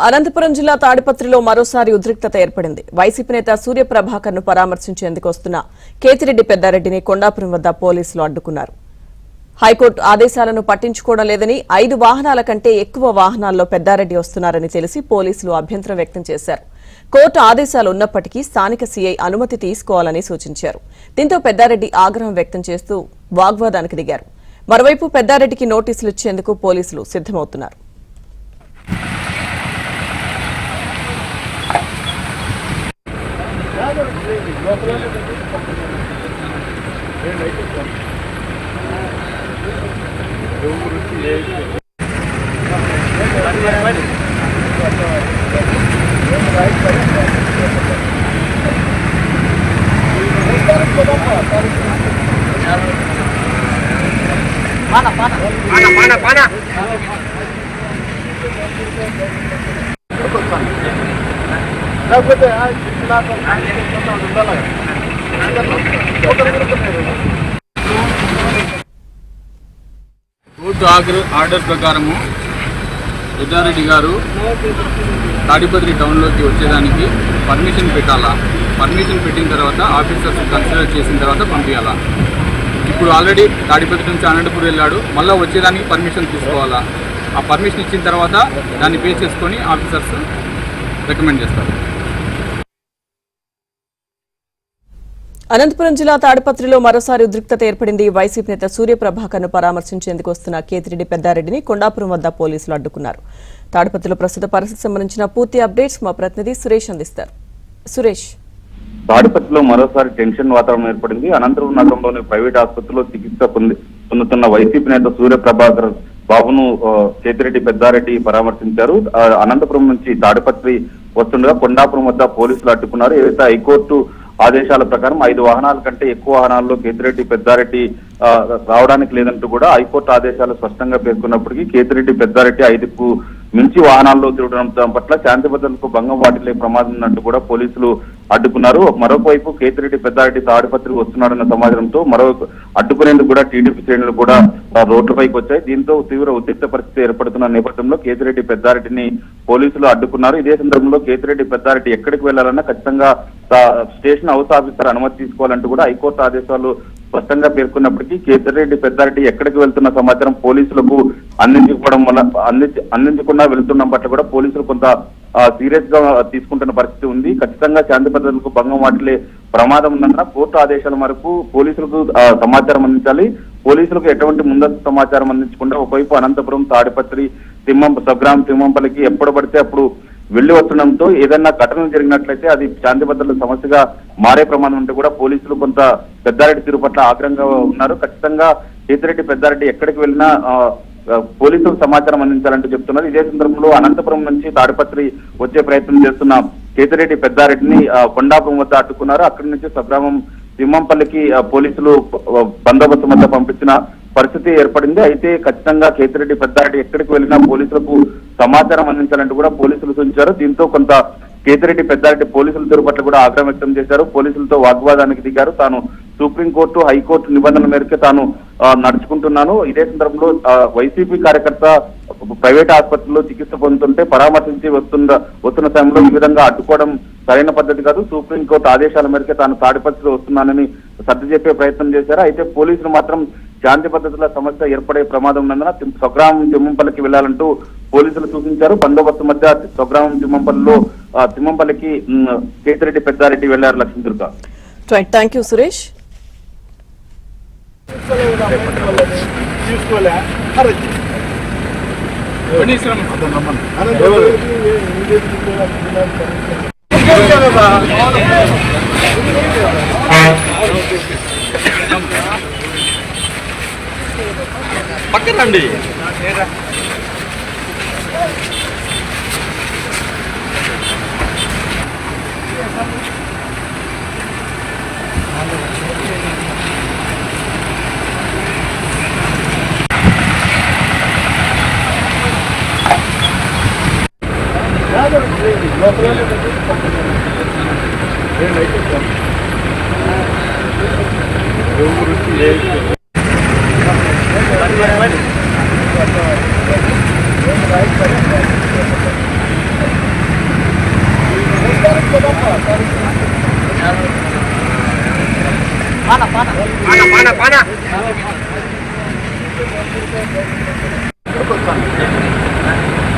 అనంతపురం జిల్లా తాడిపత్రిలో మరోసారి ఉద్రిక్తత ఏర్పడింది. వైసీపీ నేత సూర్యప్రభాకర్ ను పరామర్శించేందుకు వస్తున్న కేతిరెడ్డి పెద్దారెడ్డిని కొండాపురం వద్ద పోలీసులు అడ్డుకున్నారు. హైకోర్టు ఆదేశాలను పట్టించుకోవడం లేదని 5 వాహనాల కంటే ఎక్కువ వాహనాల్లో పెద్దారెడ్డి వస్తున్నారని తెలిసి పోలీసులు అభ్యంతరం వ్యక్తం చేశారు. కోర్టు ఆదేశాలు ఉన్నప్పటికీ స్థానిక సీఐ అనుమతి తీసుకోవాలని సూచించారు. దీంతో పెద్దారెడ్డి ఆగ్రహం వ్యక్తం చేస్తూ వాగ్వాదానికి దిగారు. మరోవైపు పెద్దారెడ్డికి నోటీసులు ఇచ్చేందుకు పోలీసులు సిద్దమవుతున్నారు. కోర్టు ఆర్డర్ ప్రకారము పెద్దారెడ్డి గారు తాడిపత్రి టౌన్లోకి వచ్చేదానికి పర్మిషన్ పెట్టాలా. పర్మిషన్ పెట్టిన తర్వాత ఆఫీసర్స్ కన్సిడర్ చేసిన తర్వాత పంపించాలా. ఇప్పుడు ఆల్రెడీ తాడిపత్రి నుంచి అనంతపురం వెళ్ళాడు, మళ్ళీ వచ్చేదానికి పర్మిషన్ తీసుకోవాలా. ఆ పర్మిషన్ ఇచ్చిన తర్వాత దాన్ని పే చేసుకొని ఆఫీసర్స్ రికమెండ్ చేస్తారు. అనంతపురం జిల్లా తాడిపత్రిలో మరోసారి ఉద్రిక్తత ఏర్పడింది. వైసీపీ నేత సూర్యప్రభాకర్ ను పరామర్శించేందుకు వస్తున్న కేతిరెడ్డి పెద్దారెడ్డిని కొండాపురం వద్ద పోలీసులు అడ్డుకున్నారు. తాడిపత్రిలో ప్రస్తుత పరిస్థితి సంబంధించిన పూర్తి అప్డేట్స్ మా ప్రతినిధి సురేష్ అందిస్తారు. సురేష్, తాడిపత్రిలో మరోసారి టెన్షన్ వాతావరణం ఏర్పడింది. అనంతపురం నగరంలోని ప్రైవేట్ ఆసుపత్రిలో చికిత్స పొందుతున్న వైసీపీ నేత సూర్యప్రభాకర్ బాబును కేతిరెడ్డి పెద్దారెడ్డి పరామర్శించారు. అనంతపురం నుంచి తాడిపత్రి వస్తుండగా కొండాపురం వద్ద పోలీసులు అడ్డుకున్నారు. ఏదైతే హైకోర్టు ఆదేశాల ప్రకారం 5 వాహనాల కంటే ఎక్కువ వాహనాల్లో కేతిరెడ్డి పెద్దారెడ్డి రావడానికి లేదంటూ కూడా హైకోర్టు ఆదేశాలు స్పష్టంగా పేర్కొన్నప్పటికీ కేతిరెడ్డి పెద్దారెడ్డి 5కు మించి వాహనాల్లో తిరగడం పట్ల శాంతి భద్రతలకు భంగం వాటిల్లే ప్రమాదం ఉన్నట్టు కూడా పోలీసులు అడ్డుకున్నారు. మరోవైపు కేతిరెడ్డి పెద్దారెడ్డి తాడిపత్రికి వస్తున్నాడన్న సమాచారంతో అడ్డుకునేందుకు కూడా టీడీపీ శ్రేణులు కూడా రోడ్లపైకి వచ్చాయి. దీంతో తీవ్ర ఉద్రిక్త పరిస్థితి ఏర్పడుతున్న నేపథ్యంలో కేతిరెడ్డి పెద్దారెడ్డిని పోలీసులు అడ్డుకున్నారు. ఇదే సందర్భంలో కేతిరెడ్డి పెద్దారెడ్డి ఎక్కడికి వెళ్లాలన్నా ఖచ్చితంగా స్టేషన్ హౌస్ ఆఫీసర్ అనుమతి తీసుకోవాలంటూ కూడా హైకోర్టు ఆదేశాలు స్పష్టంగా పేర్కొన్నప్పటికీ కేతిరెడ్డి పెద్దారెడ్డి ఎక్కడికి వెళ్తున్న సమాచారం పోలీసులకు అందించకుండా వెళ్తున్న పట్ల కూడా పోలీసులు కొంత సీరియస్ గా తీసుకుంటున్న పరిస్థితి ఉంది. ఖచ్చితంగా శాంతి భద్రతలకు భంగం వాటిల్లే ప్రమాదం ఉందన్న కోర్టు ఆదేశాల మేరకు పోలీసులకు సమాచారం అందించాలి. పోలీసులకు ఎటువంటి ముందస్తు సమాచారం అందించకుండా ఒకవైపు అనంతపురం, తాడిపత్రి, స్వగ్రామం తిమ్మంపల్లికి ఎప్పుడు పడితే అప్పుడు వెళ్లి వస్తుండడంతో ఏదైనా ఘటనలు జరిగినట్లయితే అది శాంతి భద్రతల సమస్యగా మారే ప్రమాదం ఉంటే కూడా పోలీసులు కొంత పెద్దారెడ్డి తీరు పట్ల ఆగ్రహంగా ఉన్నారు. ఖచ్చితంగా కేతిరెడ్డి పెద్దారెడ్డి ఎక్కడికి వెళ్ళినా పోలీసులకు సమాచారం అందించాలంటూ చెప్తున్నారు. ఇదే సందర్భంలో అనంతపురం నుంచి తాడిపత్రి వచ్చే ప్రయత్నం చేస్తున్న కేతిరెడ్డి పెద్దారెడ్డిని కొండాపురం వద్ద అడ్డుకున్నారు. అక్కడి నుంచి స్వగ్రామం తిమ్మంపల్లికి పోలీసులు బందోబస్తు మధ్య పంపించిన పరిస్థితి ఏర్పడింది. అయితే ఖచ్చితంగా కేతిరెడ్డి పెద్దారెడ్డి ఎక్కడికి వెళ్ళినా పోలీసులకు సమాచారం అందించాలంటూ కూడా పోలీసులు సూచించారు. దీంతో కొంత కేతిరెడ్డి పెద్దారెడ్డి పోలీసుల తీరు పట్ల కూడా ఆగ్రహం వ్యక్తం చేశారు. పోలీసులతో వాగ్వాదానికి దిగారు. తాను సుప్రీంకోర్టు, హైకోర్టు నిబంధనల మేరకు తాను నడుచుకుంటున్నాను. ఇదే సందర్భంలో వైసీపీ కార్యకర్త ప్రైవేట్ ఆసుపత్రిలో చికిత్స పొందుతుంటే పరామర్శించి వస్తున్న సమయంలో ఈ విధంగా అడ్డుకోవడం సరైన పద్ధతి కాదు. సుప్రీంకోర్టు ఆదేశాల మేరకు తాను తాడిపత్రిలో వస్తున్నానని సర్ది చెప్పే ప్రయత్నం చేశారు. అయితే పోలీసులు మాత్రం శాంతి భద్రతల సమస్య ఏర్పడే ప్రమాదం ఉన్నందున స్వగ్రామం తిమ్మంపల్లికి వెళ్లాలంటూ పోలీసులు సూచించారు. బందోబస్తు మధ్య స్వగ్రామం తిమ్మంపల్లికి కేతిరెడ్డి పెద్దారెడ్డి వెళ్లారు. లక్ష్మీదుర్గ. Thank you Suresh. పక్కనండి.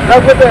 లేకపోతే